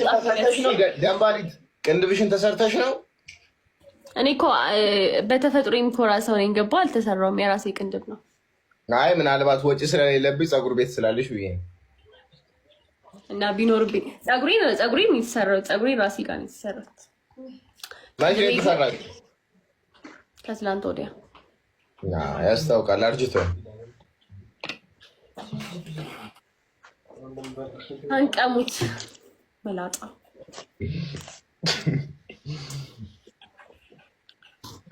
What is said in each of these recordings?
ተሰርተሽ ነው ደምባሊት ቅንድብሽን ተሰርተሽ ነው? እኔ እኮ በተፈጥሮ የሚኮራ ሰው ነኝ። ገባ አልተሰራውም። የራሴ ቅንድብ ነው። አይ ምናልባት ወጪ ስለሌለብኝ ፀጉር ቤት ስላለሽ ብዬ እና ቢኖርብኝ ፀጉሬ የሚሰራው ፀጉሬ ራሴ ጋር ነው የተሰራው። ማይክ የተሰራው ከትላንት ወዲያ ያስታውቃል። አርጅቶ አንቀሙት መላጣ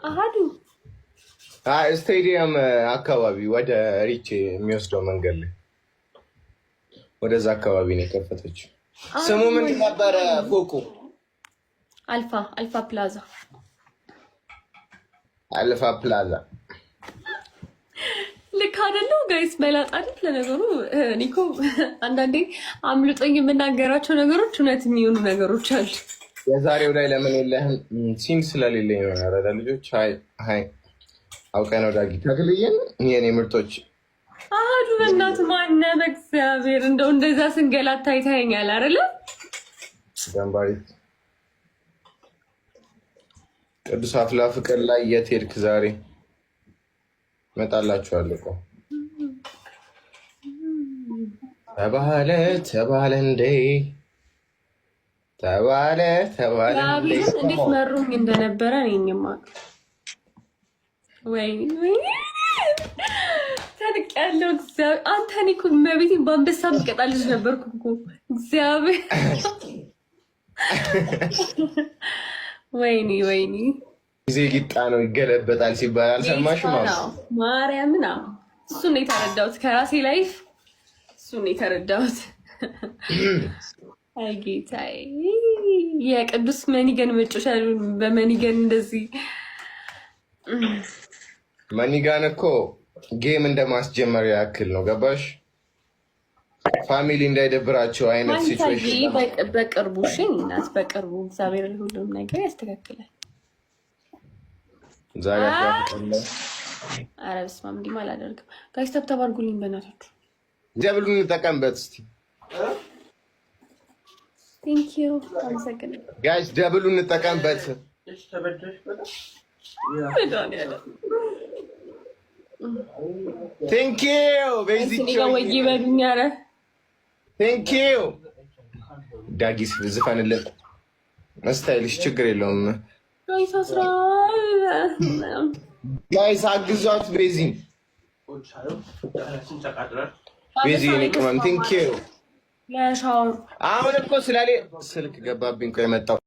አሃዱ ስቴዲየም አካባቢ ወደ ሪች የሚወስደው መንገድ ላይ ወደዛ አካባቢ ነው የከፈተችው። ስሙ ምን ነበረ ፎቁ? አልፋ ፕላዛ። አልፋ ፕላዛ ልክ አይደለው ጋይስ? መላጣ አይደል? ለነገሩ እኔ እኮ አንዳንዴ አምልጦኝ የምናገራቸው ነገሮች እውነት የሚሆኑ ነገሮች አሉ። የዛሬው ላይ ለምን የለህም? ሲም ስለሌለኝ ነው። ያረዳ ልጆች ሀይ አውቀን ነው ዳጊ ተክልዬን የኔ ምርቶች አሃዱ በእናት ማነ በእግዚአብሔር እንደው እንደዛ ስንገላታ ይታየኛል አይደለ? ገንባሪት ቅዱስ አፍላ ፍቅር ላይ የት ሄድክ ዛሬ? እመጣላችኋለሁ እኮ ተባለ እንዴ ተባለ እንዴት መሩኝ እንደነበረ እኔማ ወይ ታድቅ ያለው እግዚአብሔር አንተ እኔ እኮ መቤቴን በአንበሳ ምቀጣልሽ ነበርኩ እኮ እግዚአብሔር። ወይኔ ጊዜ ጊጣ ነው ይገለበጣል ሲባል አልሰማሽም? ማርያምን እሱን ነው የተረዳሁት ከራሴ ላይፍ እሱን ነው የተረዳሁት። አይ ጌታዬ የቅዱስ መኒገን መጮሻ በመኒገን እንደዚህ መኒጋን እኮ ጌም እንደማስጀመር ያክል ነው። ገባሽ? ፋሚሊ እንዳይደብራቸው አይነት ሲቹዌሽን በቅርቡ እናት በቅርቡ እግዚአብሔር ሁሉም ነገር ያስተካክላል። ዛሬ ኧረ በስመ አብ እንዲህ አላደርግም። ጋይስ ተብተብ አድርጉልኝ በእናታችሁ። ደብሉን እንጠቀምበት እስኪ ቴንኪዩ አመሰግናለሁ ጋይስ። ደብሉን እንጠቀምበት። ቴንኪዩ ቤዚክ ቴንኪዩ ዳጊስ ዝፈንልን ስታይልሽ ችግር የለውም። ጋይስ አግዟት ቤዚ እኔ ቅመም ቴንኪዩ። አሁን እኮ ስላሌ ስልክ ገባብኝ እኮ የመጣው